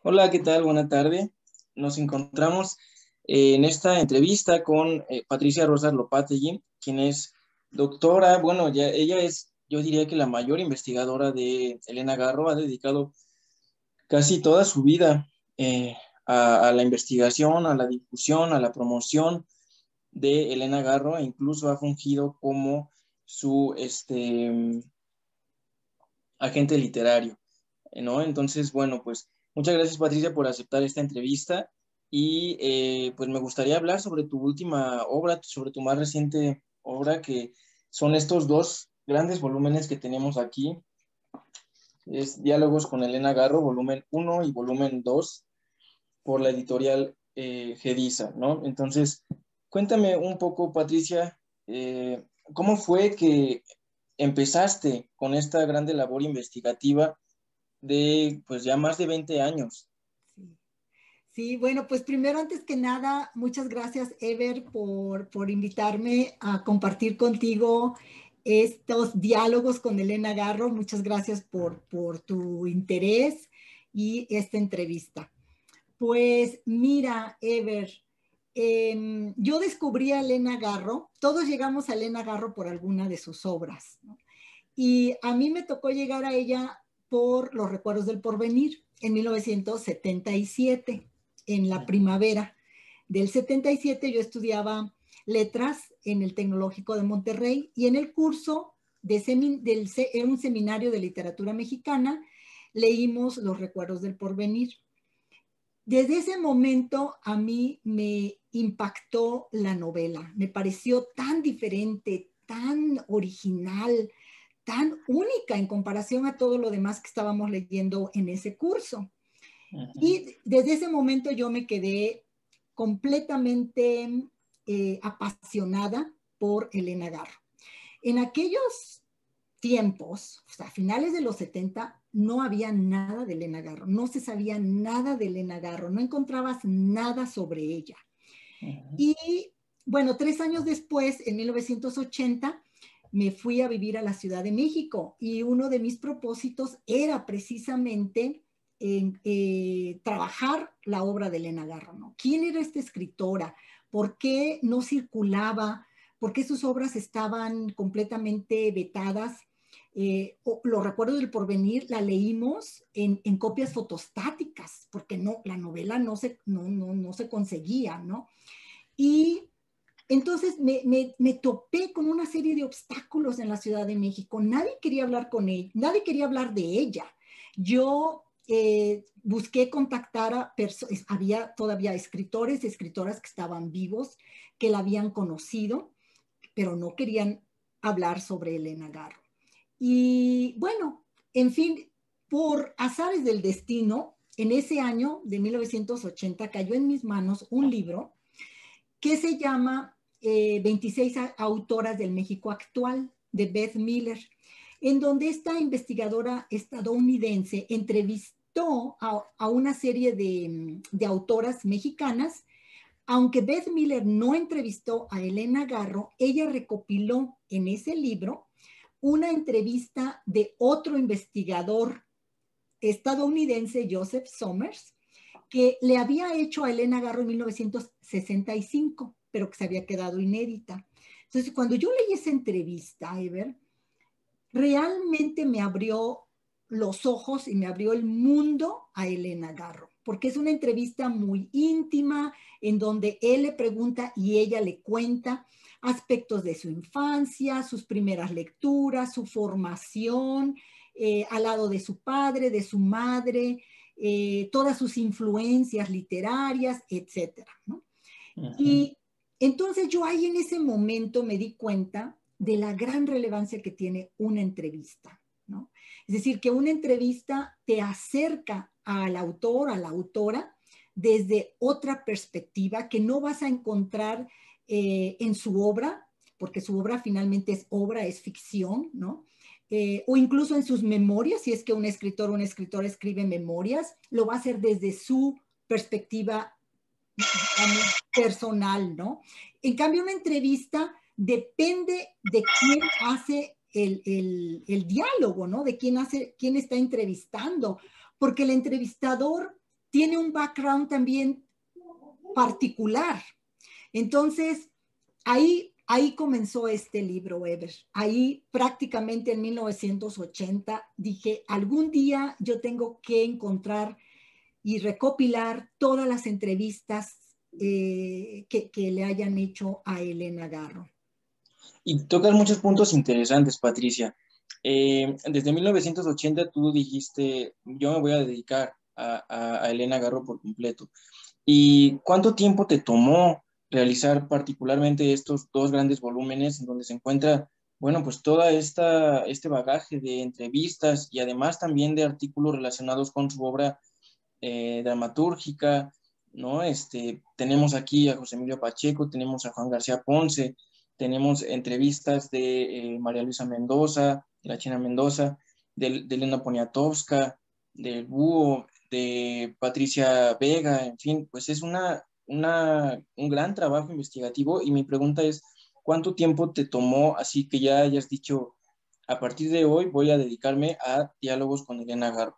Hola, ¿qué tal? Buena tarde. Nos encontramos en esta entrevista con Patricia Rosas Lopategui, quien es doctora. Bueno, ya ella es, yo diría que la mayor investigadora de Elena Garro. Ha dedicado casi toda su vida a la investigación, a la difusión, a la promoción de Elena Garro, e incluso ha fungido como su agente literario, ¿no? Entonces, bueno, pues muchas gracias, Patricia, por aceptar esta entrevista y pues me gustaría hablar sobre tu última obra, sobre tu más reciente obra, que son estos dos grandes volúmenes que tenemos aquí. Es Diálogos con Elena Garro, volumen uno y volumen 2 por la editorial Gedisa, ¿no? Entonces, cuéntame un poco, Patricia, ¿cómo fue que empezaste con esta grande labor investigativa de pues ya más de 20 años? Sí. Sí, bueno, pues primero, antes que nada, muchas gracias, Ever, por invitarme a compartir contigo estos diálogos con Elena Garro. Muchas gracias por tu interés y esta entrevista. Pues mira, Ever, yo descubrí a Elena Garro, todos llegamos a Elena Garro por alguna de sus obras, ¿no? Y a mí me tocó llegar a ella por Los Recuerdos del Porvenir en 1977, en la primavera del 77. Yo estudiaba letras en el Tecnológico de Monterrey y en el curso en un seminario de literatura mexicana leímos Los Recuerdos del Porvenir. Desde ese momento a mí me impactó la novela, me pareció tan diferente, tan original, tan única en comparación a todo lo demás que estábamos leyendo en ese curso. Y desde ese momento yo me quedé completamente apasionada por Elena Garro. En aquellos tiempos, o sea, a finales de los 70, no había nada de Elena Garro, no se sabía nada de Elena Garro, no encontrabas nada sobre ella. Y bueno, 3 años después, en 1980, me fui a vivir a la Ciudad de México y uno de mis propósitos era precisamente trabajar la obra de Elena Garro, ¿no? ¿Quién era esta escritora? ¿Por qué no circulaba? ¿Por qué sus obras estaban completamente vetadas? Los Recuerdos del Porvenir la leímos en copias fotostáticas, porque no, la novela no se conseguía, ¿no? Y entonces me topé con una serie de obstáculos en la Ciudad de México. Nadie quería hablar con ella, nadie quería hablar de ella. Yo busqué contactar a personas, había todavía escritores, escritoras que estaban vivos, que la habían conocido, pero no querían hablar sobre Elena Garro. Y bueno, en fin, por azares del destino, en ese año de 1980 cayó en mis manos un libro que se llama 26 autoras del México actual, de Beth Miller, en donde esta investigadora estadounidense entrevistó a una serie de autoras mexicanas. Aunque Beth Miller no entrevistó a Elena Garro, ella recopiló en ese libro una entrevista de otro investigador estadounidense, Joseph Somers, que le había hecho a Elena Garro en 1965, pero que se había quedado inédita. Entonces, cuando yo leí esa entrevista, Ever, realmente me abrió los ojos y me abrió el mundo a Elena Garro, porque es una entrevista muy íntima en donde él le pregunta y ella le cuenta aspectos de su infancia, sus primeras lecturas, su formación, al lado de su padre, de su madre, todas sus influencias literarias, etcétera, ¿no? Y entonces yo ahí en ese momento me di cuenta de la gran relevancia que tiene una entrevista, ¿no? Es decir, que una entrevista te acerca al autor, a la autora, desde otra perspectiva que no vas a encontrar en su obra, porque su obra finalmente es obra, es ficción, ¿no? O incluso en sus memorias, si es que un escritor o una escritora escribe memorias, lo va a hacer desde su perspectiva, digamos, personal, ¿no? En cambio, una entrevista depende de quién hace el diálogo, ¿no? De quién está entrevistando, porque el entrevistador tiene un background también particular. Entonces, ahí comenzó este libro, Ever. Ahí prácticamente en 1980 dije, algún día yo tengo que encontrar y recopilar todas las entrevistas que le hayan hecho a Elena Garro. Y tocas muchos puntos interesantes, Patricia. Desde 1980 tú dijiste, yo me voy a dedicar a Elena Garro por completo. ¿Y cuánto tiempo te tomó realizar particularmente estos dos grandes volúmenes en donde se encuentra, bueno, pues toda este bagaje de entrevistas y además también de artículos relacionados con su obra dramatúrgica, ¿no? Tenemos aquí a José Emilio Pacheco, tenemos a Juan García Ponce, tenemos entrevistas de María Luisa Mendoza, de la China Mendoza, de Elena Poniatowska, del Búho, de Patricia Vega, en fin, pues es un gran trabajo investigativo y mi pregunta es, ¿cuánto tiempo te tomó así que ya hayas dicho, a partir de hoy voy a dedicarme a diálogos con Elena Garro?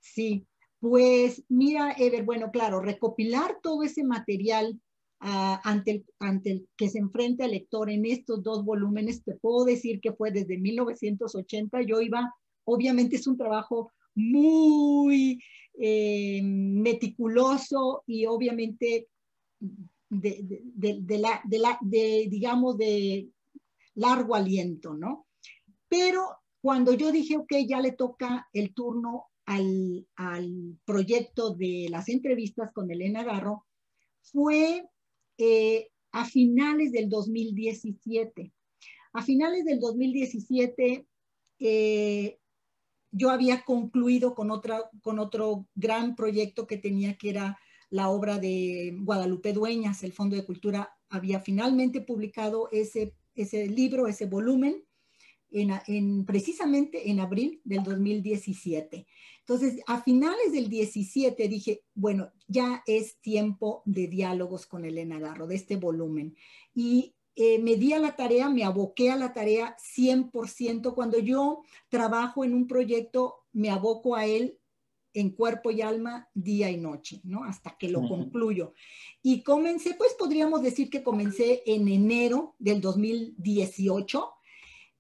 Sí, pues mira, Ever, bueno, claro, recopilar todo ese material ante el que se enfrenta el lector en estos dos volúmenes, te puedo decir que fue desde 1980, yo iba, obviamente es un trabajo muy meticuloso y obviamente digamos, de largo aliento, ¿no? Pero cuando yo dije, ok, ya le toca el turno al proyecto de las entrevistas con Elena Garro, fue a finales del 2017. A finales del 2017, yo había concluido con otro gran proyecto que tenía, que era la obra de Guadalupe Dueñas. El Fondo de Cultura había finalmente publicado ese libro, ese volumen, precisamente en abril del 2017. Entonces, a finales del 17 dije, bueno, ya es tiempo de diálogos con Elena Garro, de este volumen. Y me di a la tarea, me aboqué a la tarea 100%. Cuando yo trabajo en un proyecto, me aboco a él en cuerpo y alma, día y noche, ¿no? Hasta que lo concluyo. Y comencé, pues podríamos decir que comencé en enero del 2018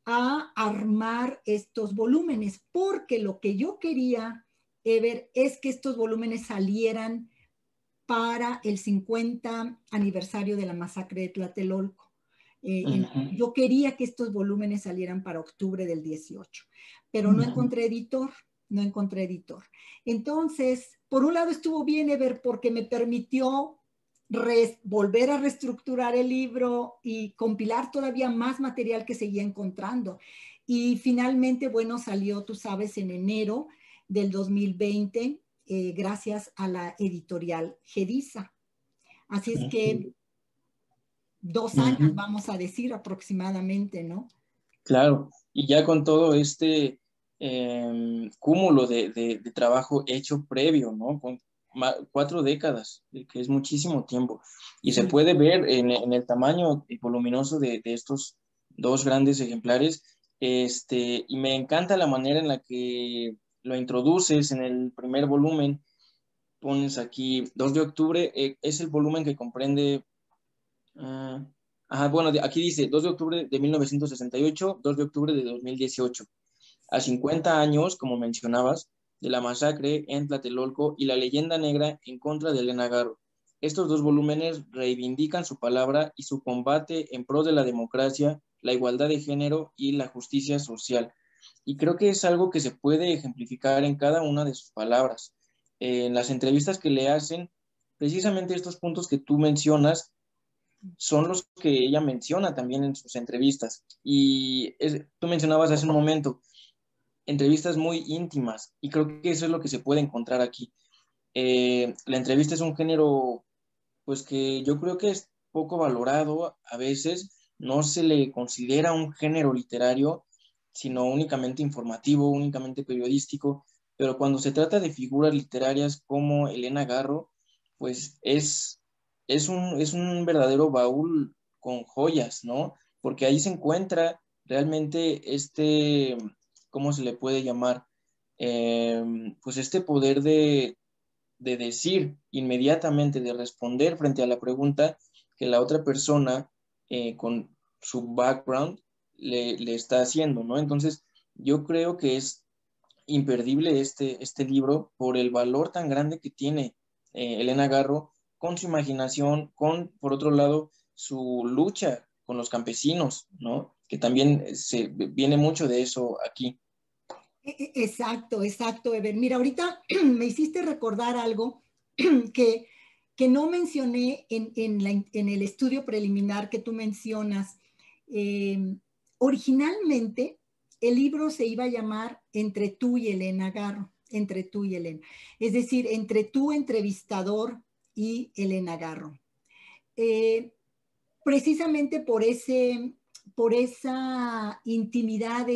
a armar estos volúmenes, porque lo que yo quería, Ever, es que estos volúmenes salieran para el 50 aniversario de la masacre de Tlatelolco. Yo quería que estos volúmenes salieran para octubre del 18, pero no encontré editor, no encontré editor. Entonces, por un lado estuvo bien, Ever, porque me permitió volver a reestructurar el libro y compilar todavía más material que seguía encontrando. Y finalmente, bueno, salió, tú sabes, en enero del 2020, gracias a la editorial Gedisa. Así es que 2 años, vamos a decir, aproximadamente, ¿no? Claro, y ya con todo este cúmulo de trabajo hecho previo, ¿no? Con 4 décadas, que es muchísimo tiempo. Y se puede ver en el tamaño voluminoso de estos dos grandes ejemplares. Y me encanta la manera en la que lo introduces en el primer volumen. Pones aquí 2 de octubre, es el volumen que comprende... bueno, aquí dice 2 de octubre de 1968, 2 de octubre de 2018. A 50 años, como mencionabas, de la masacre en Tlatelolco y la leyenda negra en contra de Elena Garro. Estos dos volúmenes reivindican su palabra y su combate en pro de la democracia, la igualdad de género y la justicia social. Y creo que es algo que se puede ejemplificar en cada una de sus palabras. En las entrevistas que le hacen, precisamente estos puntos que tú mencionas son los que ella menciona también en sus entrevistas. Y tú mencionabas hace un momento, entrevistas muy íntimas, y creo que eso es lo que se puede encontrar aquí. La entrevista es un género, pues que yo creo que es poco valorado, a veces no se le considera un género literario, sino únicamente informativo, únicamente periodístico, pero cuando se trata de figuras literarias como Elena Garro, pues es un verdadero baúl con joyas, ¿no? Porque ahí se encuentra realmente ¿cómo se le puede llamar? Pues este poder de decir inmediatamente, de responder frente a la pregunta que la otra persona con su background le está haciendo, ¿no? Entonces, yo creo que es imperdible este libro por el valor tan grande que tiene Elena Garro con su imaginación, con, por otro lado, su lucha con los campesinos, ¿no? Que también se viene mucho de eso aquí. Exacto, exacto, Ever. Mira, ahorita me hiciste recordar algo que, que no mencioné en el estudio preliminar que tú mencionas. Originalmente, el libro se iba a llamar Entre tú y Elena Garro, Entre tú y Elena. Es decir, entre tú, entrevistador, y Elena Garro. Eh, Precisamente por esa intimidad,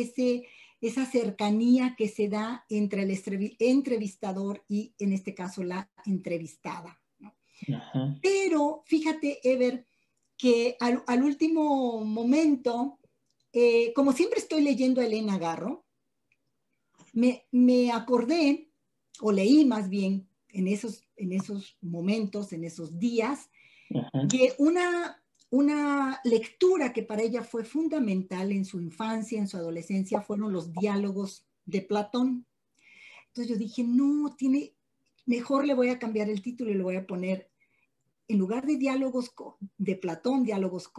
esa cercanía que se da entre el entrevistador y, en este caso, la entrevistada, ¿no? Ajá. Pero fíjate, Ever, que al último momento, como siempre estoy leyendo a Elena Garro, me acordé, o leí más bien en esos momentos, en esos días, Ajá. de una lectura que para ella fue fundamental en su infancia, en su adolescencia, fueron los diálogos de Platón. Entonces yo dije, no, mejor le voy a cambiar el título y le voy a poner, en lugar de diálogos de Platón, diálogos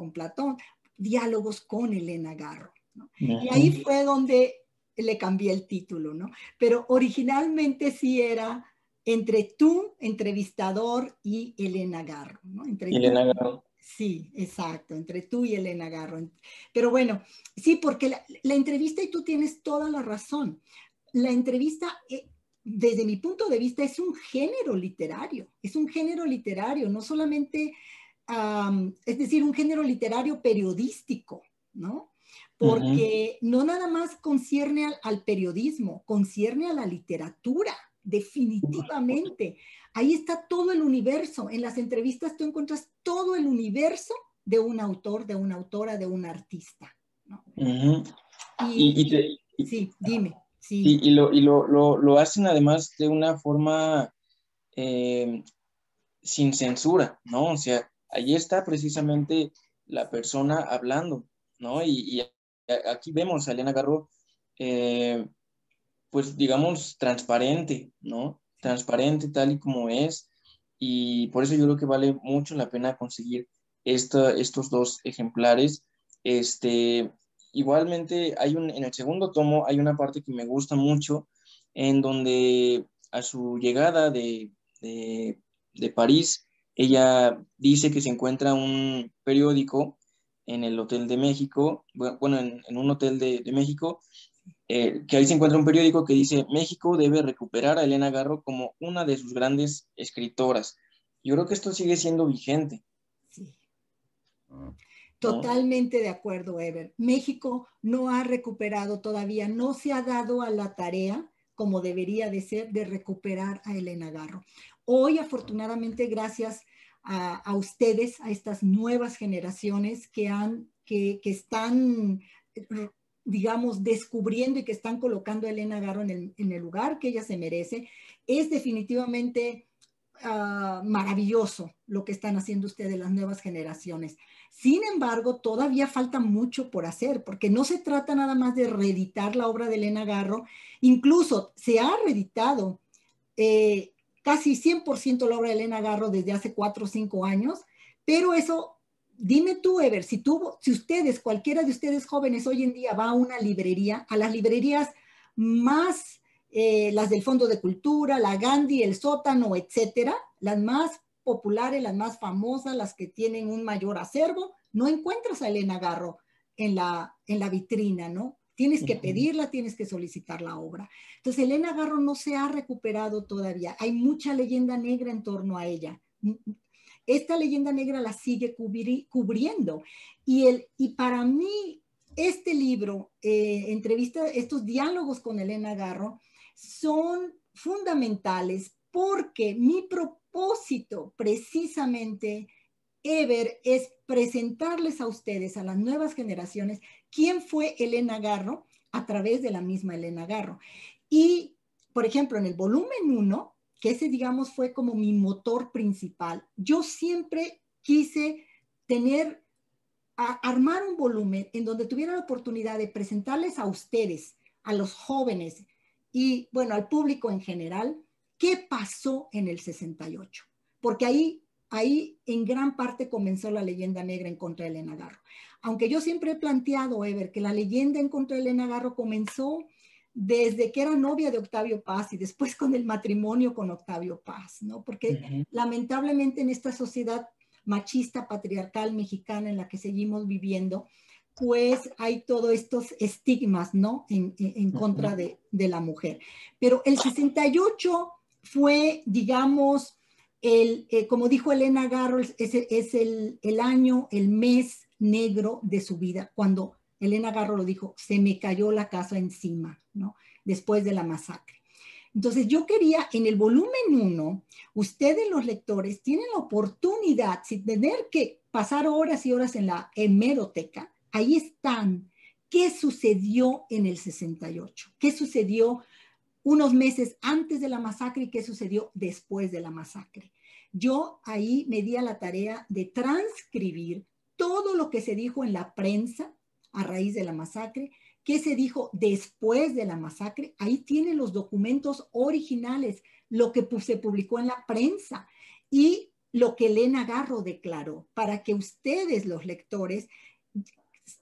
con Elena Garro, ¿no? Y Ajá. ahí fue donde le cambié el título, ¿no? Pero originalmente sí era Entre tú, entrevistador, y Elena Garro, ¿no? Entre Y tú. Elena Garro. Sí, exacto, Entre tú y Elena Garro. Pero bueno, sí, porque la entrevista, y tú tienes toda la razón, la entrevista, desde mi punto de vista, es un género literario, no solamente, es decir, un género literario periodístico, ¿no? Ajá. Porque no nada más concierne al periodismo, concierne a la literatura, definitivamente. Ahí está todo el universo. En las entrevistas tú encuentras todo el universo de un autor, de una autora, de un artista, ¿no? Ajá. Y Y, y, te- y- sí, dime, sí. y lo hacen además de una forma eh, sin censura, ¿no? O sea, allí está precisamente la persona hablando, ¿no? Aquí vemos a Elena Garro, eh, pues digamos, transparente, ¿no? Transparente tal y como es, y por eso yo creo que vale mucho la pena conseguir estos dos ejemplares. Este, igualmente, en el segundo tomo hay una parte que me gusta mucho, en donde a su llegada de París, ella dice que se encuentra un periódico en el Hotel de México, bueno, en un hotel de México, que ahí se encuentra un periódico que dice: México debe recuperar a Elena Garro como una de sus grandes escritoras. Yo creo que esto sigue siendo vigente, Sí. ¿no? Totalmente de acuerdo, Ever. México no ha recuperado todavía, no se ha dado a la tarea, como debería de ser, de recuperar a Elena Garro. Hoy, afortunadamente, gracias a ustedes, a estas nuevas generaciones que están, digamos, descubriendo y que están colocando a Elena Garro en el lugar que ella se merece, es definitivamente maravilloso lo que están haciendo ustedes, las nuevas generaciones. Sin embargo, todavía falta mucho por hacer, porque no se trata nada más de reeditar la obra de Elena Garro, incluso se ha reeditado casi 100% la obra de Elena Garro desde hace 4 o 5 años, pero eso, dime tú, Ever, si ustedes, cualquiera de ustedes jóvenes hoy en día va a una librería, a las librerías más, las del Fondo de Cultura, la Gandhi, el Sótano, etcétera, las más populares, las más famosas, las que tienen un mayor acervo, no encuentras a Elena Garro en la vitrina, ¿no? Tienes que pedirla, tienes que solicitar la obra. Entonces, Elena Garro no se ha recuperado todavía. Hay mucha leyenda negra en torno a ella. Esta leyenda negra la sigue cubriendo. Y para mí, este libro, estos diálogos con Elena Garro, son fundamentales porque mi propósito precisamente, Ever, es presentarles a ustedes, a las nuevas generaciones, quién fue Elena Garro a través de la misma Elena Garro. Y, por ejemplo, en el volumen 1 que ese, digamos, fue como mi motor principal. Yo siempre quise armar un volumen en donde tuviera la oportunidad de presentarles a ustedes, a los jóvenes y, bueno, al público en general, qué pasó en el 68. Porque ahí en gran parte comenzó la leyenda negra en contra de Elena Garro. Aunque yo siempre he planteado, Ever, que la leyenda en contra de Elena Garro comenzó desde que era novia de Octavio Paz y después con el matrimonio con Octavio Paz, ¿no? Porque lamentablemente en esta sociedad machista, patriarcal, mexicana en la que seguimos viviendo, pues hay todos estos estigmas, ¿no? En contra de la mujer. Pero el 68 fue, digamos, como dijo Elena Garro, es el año, el mes negro de su vida, cuando Elena Garro lo dijo, se me cayó la casa encima, ¿no? Después de la masacre. Entonces yo quería, en el volumen 1, ustedes los lectores tienen la oportunidad, sin tener que pasar horas y horas en la hemeroteca, ahí están, qué sucedió en el 68, qué sucedió unos meses antes de la masacre y qué sucedió después de la masacre. Yo ahí me di a la tarea de transcribir todo lo que se dijo en la prensa a raíz de la masacre, qué se dijo después de la masacre. Ahí tienen los documentos originales, lo que se publicó en la prensa y lo que Elena Garro declaró, para que ustedes, los lectores,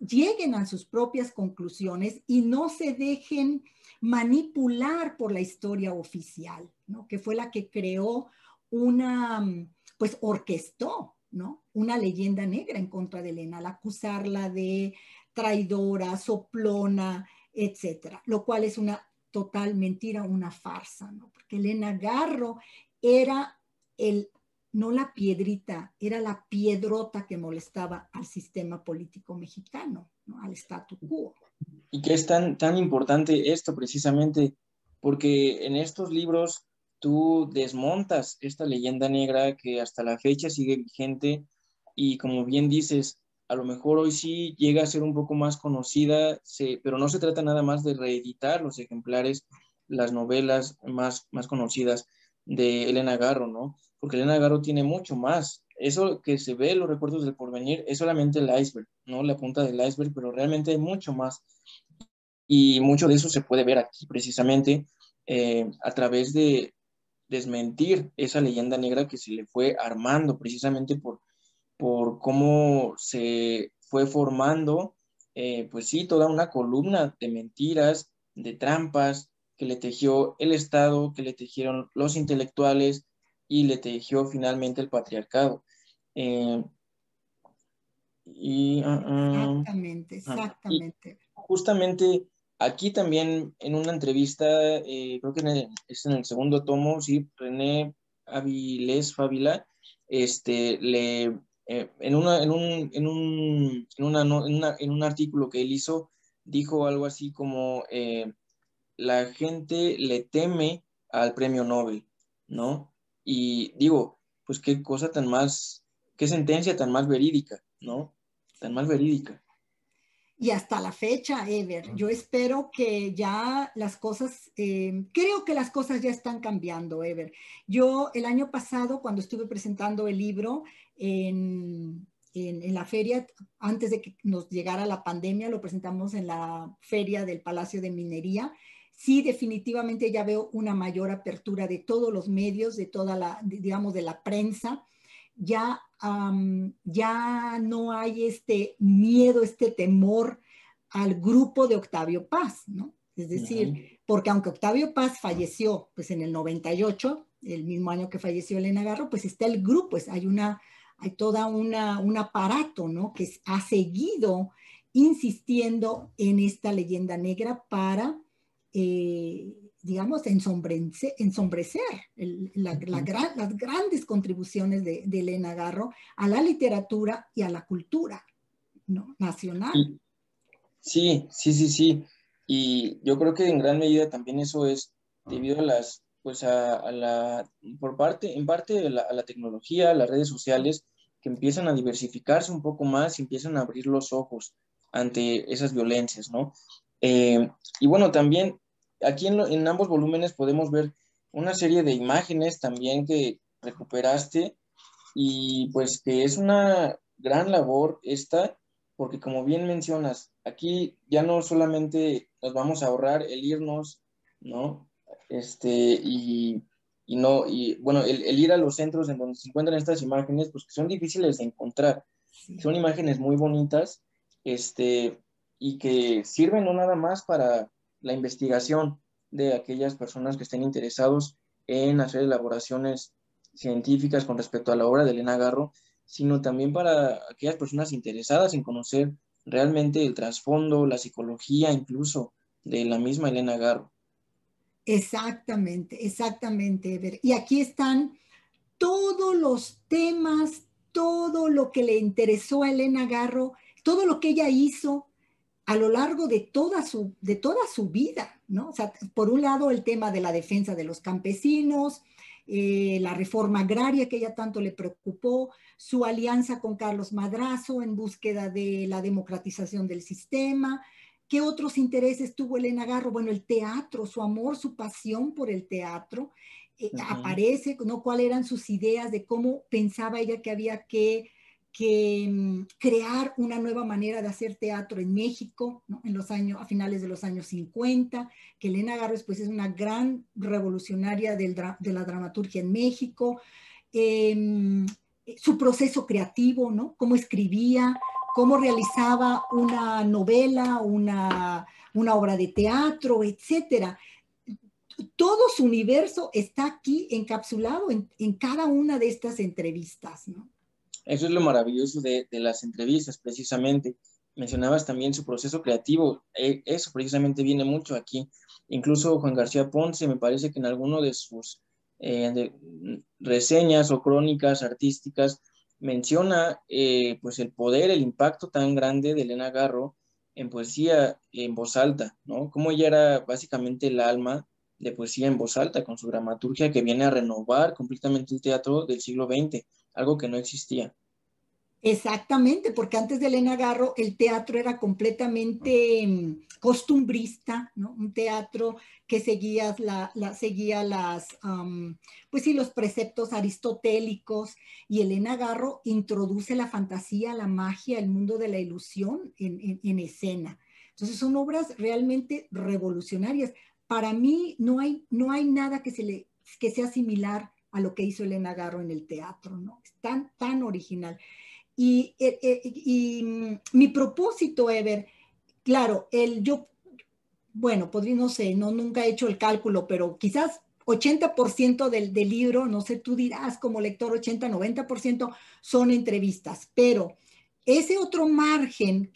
lleguen a sus propias conclusiones y no se dejen manipular por la historia oficial, ¿no? Que fue la que creó pues orquestó, ¿no? Una leyenda negra en contra de Elena, al acusarla de traidora, soplona, etcétera, lo cual es una total mentira, una farsa, ¿no? Porque Elena Garro era no la piedrita, era la piedrota que molestaba al sistema político mexicano, ¿no? Al statu quo. Y que es tan importante esto precisamente, porque en estos libros tú desmontas esta leyenda negra que hasta la fecha sigue vigente y como bien dices, a lo mejor hoy sí llega a ser un poco más conocida, pero no se trata nada más de reeditar los ejemplares, las novelas más conocidas de Elena Garro, ¿no? Porque Elena Garro tiene mucho más. Eso que se ve, los recuerdos del porvenir, es solamente el iceberg, ¿no? La punta del iceberg, pero realmente hay mucho más. Y mucho de eso se puede ver aquí precisamente a través de desmentir esa leyenda negra que se le fue armando precisamente por cómo se fue formando, pues sí, toda una columna de mentiras, de trampas que le tejió el Estado, que le tejieron los intelectuales y le tejió finalmente el patriarcado. Exactamente, Y exactamente. justamente aquí también en una entrevista, creo que es en el segundo tomo, sí, René Avilés Fávila, en un artículo que él hizo, dijo algo así como la gente le teme al premio Nobel, ¿no? Y digo, pues qué cosa tan más, qué sentencia tan más verídica, ¿no? Tan más verídica. Y hasta la fecha, Ever, yo espero que ya las cosas, creo que las cosas ya están cambiando, Ever. Yo el año pasado, cuando estuve presentando el libro en la feria, antes de que nos llegara la pandemia, lo presentamos en la feria del Palacio de Minería. Sí, definitivamente ya veo una mayor apertura de todos los medios, de toda digamos, de la prensa. Ya, ya no hay este miedo, este temor al grupo de Octavio Paz, ¿no? Es decir, porque aunque Octavio Paz falleció pues en el 98, el mismo año que falleció Elena Garro, pues está el grupo, pues hay toda un aparato, ¿no? Que ha seguido insistiendo en esta leyenda negra para digamos, ensombrecer las grandes contribuciones de Elena Garro a la literatura y a la cultura, ¿no? Nacional. Sí, sí, sí, sí. Y yo creo que en gran medida también eso es debido a pues en parte a la tecnología, a las redes sociales, que empiezan a diversificarse un poco más y empiezan a abrir los ojos ante esas violencias, ¿no? Y bueno, también aquí en ambos volúmenes podemos ver una serie de imágenes también que recuperaste y pues que es una gran labor esta, porque como bien mencionas, aquí ya no solamente nos vamos a ahorrar el irnos, ¿no? Y no, y bueno, el ir a los centros en donde se encuentran estas imágenes, pues que son difíciles de encontrar, Sí. son imágenes muy bonitas, y que sirven no nada más para la investigación de aquellas personas que estén interesados en hacer elaboraciones científicas con respecto a la obra de Elena Garro, sino también para aquellas personas interesadas en conocer realmente el trasfondo, la psicología incluso de la misma Elena Garro. Exactamente, exactamente, Ever. Y aquí están todos los temas, todo lo que le interesó a Elena Garro, todo lo que ella hizo a lo largo de toda su vida, ¿no? O sea, por un lado el tema de la defensa de los campesinos, la reforma agraria que ella tanto le preocupó, su alianza con Carlos Madrazo en búsqueda de la democratización del sistema. ¿Qué otros intereses tuvo Elena Garro? Bueno, el teatro, su amor, su pasión por el teatro. Aparece, ¿no? ¿Cuáles eran sus ideas de cómo pensaba ella que había que crear una nueva manera de hacer teatro en México, ¿no? En los años, a finales de los años 50, que Elena Garro pues, es una gran revolucionaria de la dramaturgia en México, su proceso creativo, ¿no? Cómo escribía, cómo realizaba una novela, una obra de teatro, etcétera. Todo su universo está aquí encapsulado en cada una de estas entrevistas, ¿no? Eso es lo maravilloso de las entrevistas, precisamente. Mencionabas también su proceso creativo, eso precisamente viene mucho aquí. Incluso Juan García Ponce, me parece que en alguno de sus reseñas o crónicas artísticas menciona pues el poder, el impacto tan grande de Elena Garro en poesía en voz alta, ¿no? Como ella era básicamente el alma de poesía en voz alta, con su dramaturgia que viene a renovar completamente el teatro del siglo XX, algo que no existía. Exactamente, porque antes de Elena Garro el teatro era completamente costumbrista, ¿no? Un teatro que seguía, seguía pues sí, los preceptos aristotélicos, y Elena Garro introduce la fantasía, la magia, el mundo de la ilusión en escena. Entonces son obras realmente revolucionarias. Para mí no hay nada que sea similar a lo que hizo Elena Garro en el teatro, ¿no? Es tan original. Y mi propósito, Ever, claro, bueno, podría, no sé, nunca he hecho el cálculo, pero quizás 80% del libro, no sé, tú dirás como lector, 80-90% son entrevistas, pero ese otro margen,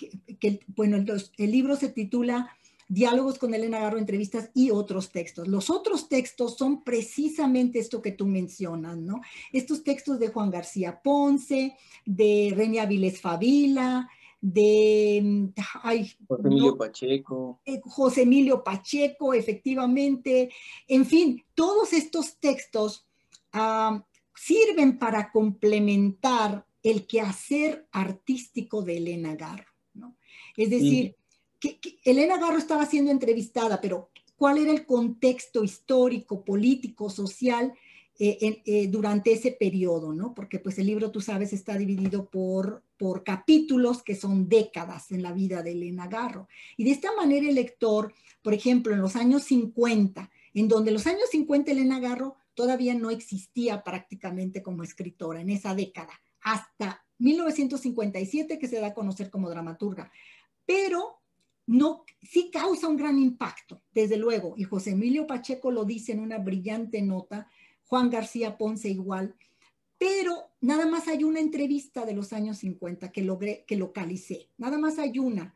bueno, el libro se titula Diálogos con Elena Garro, entrevistas y otros textos. Los otros textos son precisamente esto que tú mencionas, ¿no? Estos textos de Juan García Ponce, de René Avilés Favila, de, ay, José no, Emilio Pacheco. José Emilio Pacheco, efectivamente. En fin, todos estos textos sirven para complementar el quehacer artístico de Elena Garro, ¿no? Es Sí. decir, que Elena Garro estaba siendo entrevistada, pero ¿cuál era el contexto histórico, político, social durante ese periodo, ¿no? Porque pues el libro, tú sabes, está dividido por capítulos que son décadas en la vida de Elena Garro. Y de esta manera el lector, por ejemplo, en los años 50, en donde en los años 50 Elena Garro todavía no existía prácticamente como escritora en esa década, hasta 1957 que se da a conocer como dramaturga. Pero no, sí causa un gran impacto, desde luego, y José Emilio Pacheco lo dice en una brillante nota, Juan García Ponce igual, pero nada más hay una entrevista de los años 50 que localicé, nada más hay una.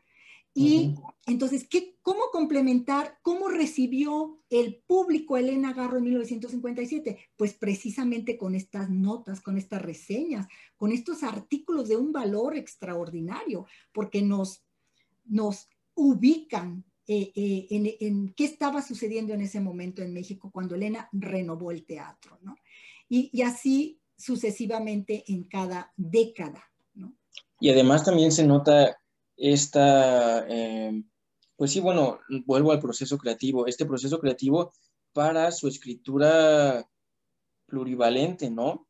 Y entonces, ¿cómo complementar, cómo recibió el público Elena Garro en 1957? Pues precisamente con estas notas, con estas reseñas, con estos artículos de un valor extraordinario, porque nos ubican en qué estaba sucediendo en ese momento en México cuando Elena renovó el teatro, ¿no? Y así sucesivamente en cada década, ¿no? Y además también se nota esta, pues sí, bueno, vuelvo al proceso creativo, este proceso creativo para su escritura plurivalente, ¿no?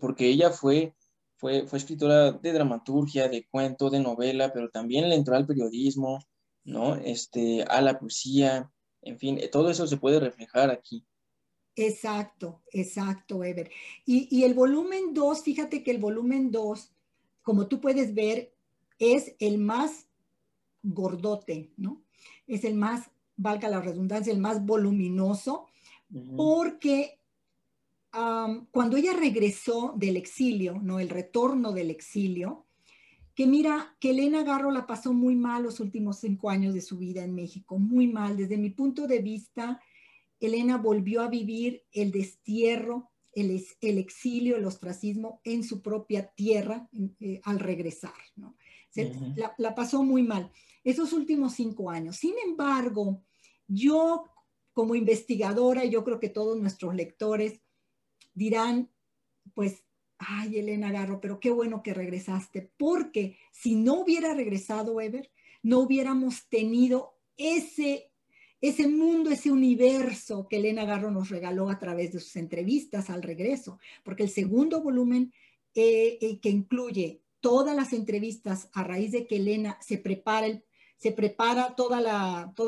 Porque ella fue escritora de dramaturgia, de cuento, de novela, pero también le entró al periodismo, ¿no? A la poesía, en fin, todo eso se puede reflejar aquí. Exacto, exacto, Ever. Y el volumen 2, fíjate que el volumen 2, como tú puedes ver, es el más gordote, ¿no? Es el más, valga la redundancia, el más voluminoso, porque cuando ella regresó del exilio, ¿no? El retorno del exilio, que mira, que Elena Garro la pasó muy mal los últimos 5 años de su vida en México, muy mal. Desde mi punto de vista, Elena volvió a vivir el destierro, el exilio, el ostracismo en su propia tierra al regresar, ¿no? La pasó muy mal esos últimos 5 años. Sin embargo, yo como investigadora, yo creo que todos nuestros lectores dirán, pues, ay, Elena Garro, pero qué bueno que regresaste, porque si no hubiera regresado, Ever, no hubiéramos tenido ese mundo, ese universo que Elena Garro nos regaló a través de sus entrevistas al regreso, porque el segundo volumen que incluye todas las entrevistas a raíz de que Elena se prepara todas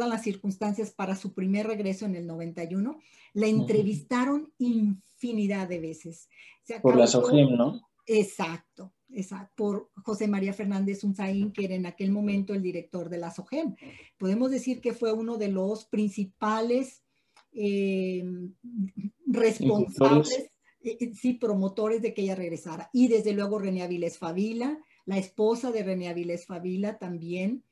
las circunstancias para su primer regreso en el 91, la entrevistaron infinidad de veces. Se Por la causó, SOGEM, ¿no? exacto, por José María Fernández Unzaín, que era en aquel momento el director de la SOGEM. Podemos decir que fue uno de los principales responsables, sí, promotores de que ella regresara. Y desde luego René Avilés Favila, la esposa de René Avilés Favila también,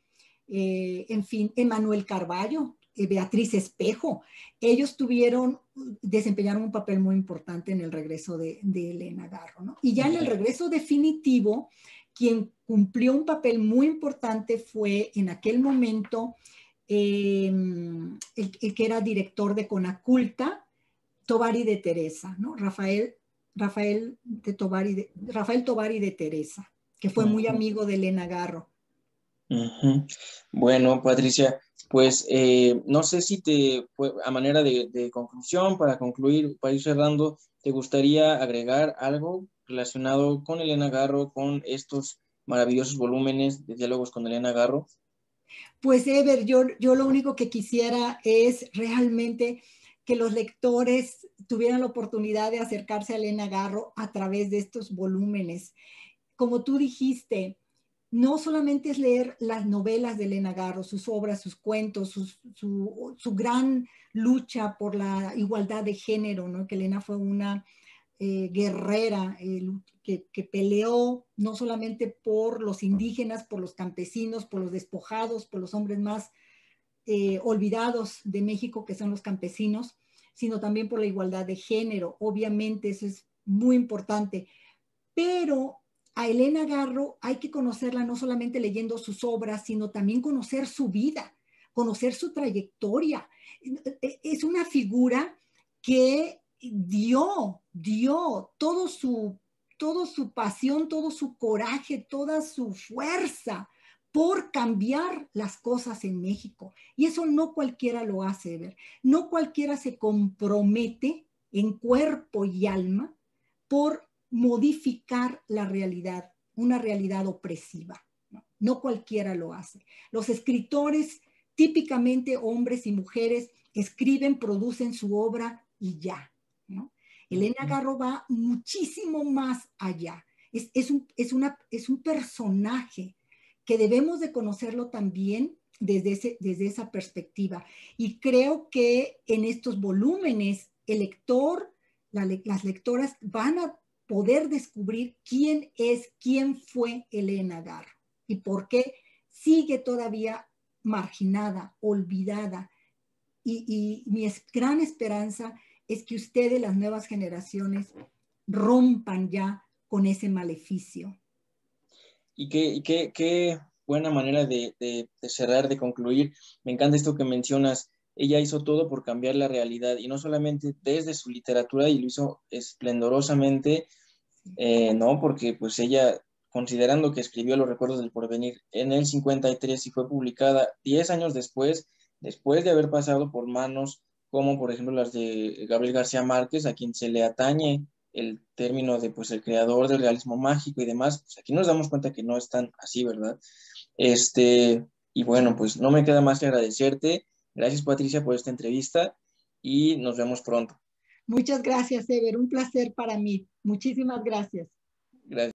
en fin, Emanuel Carballo, Beatriz Espejo, ellos desempeñaron un papel muy importante en el regreso de Elena Garro, ¿no? Y ya en el regreso definitivo, quien cumplió un papel muy importante fue en aquel momento el que era director de Conaculta, Tovari de Teresa, ¿no? Rafael Tovari de Teresa, que fue muy amigo de Elena Garro. Bueno, Patricia, pues no sé si a manera de conclusión, para concluir, para ir cerrando, ¿te gustaría agregar algo relacionado con Elena Garro, con estos maravillosos volúmenes de diálogos con Elena Garro? Pues Ever, yo lo único que quisiera es realmente que los lectores tuvieran la oportunidad de acercarse a Elena Garro a través de estos volúmenes. Como tú dijiste, no solamente es leer las novelas de Elena Garro, sus obras, sus cuentos, su gran lucha por la igualdad de género, ¿no? Que Elena fue una guerrera que peleó no solamente por los indígenas, por los campesinos, por los despojados, por los hombres más olvidados de México, que son los campesinos, sino también por la igualdad de género. Obviamente eso es muy importante, pero a Elena Garro hay que conocerla no solamente leyendo sus obras, sino también conocer su vida, conocer su trayectoria. Es una figura que dio todo su pasión, todo su coraje, toda su fuerza por cambiar las cosas en México. Y eso no cualquiera lo hace, ver. No cualquiera se compromete en cuerpo y alma por modificar la realidad, una realidad opresiva. No cualquiera lo hace. Los escritores, típicamente hombres y mujeres, escriben, producen su obra y ya, ¿no? Elena Garro va muchísimo más allá. Es un personaje que debemos de conocerlo también desde esa perspectiva. Y creo que en estos volúmenes el lector, las lectoras van a poder descubrir quién fue Elena Garro y por qué sigue todavía marginada, olvidada. Y mi gran esperanza es que ustedes, las nuevas generaciones, rompan ya con ese maleficio. Y qué buena manera de cerrar, de concluir. Me encanta esto que mencionas. Ella hizo todo por cambiar la realidad y no solamente desde su literatura, y lo hizo esplendorosamente, ¿no? Porque pues ella, considerando que escribió Los Recuerdos del Porvenir en el 53 y fue publicada 10 años después de haber pasado por manos como por ejemplo las de Gabriel García Márquez, a quien se le atañe el término de pues el creador del realismo mágico y demás, pues aquí nos damos cuenta que no es tan así, ¿verdad? Y bueno, pues no me queda más que agradecerte. Gracias, Patricia, por esta entrevista y nos vemos pronto. Muchas gracias, Ever. Un placer para mí. Muchísimas gracias. Gracias.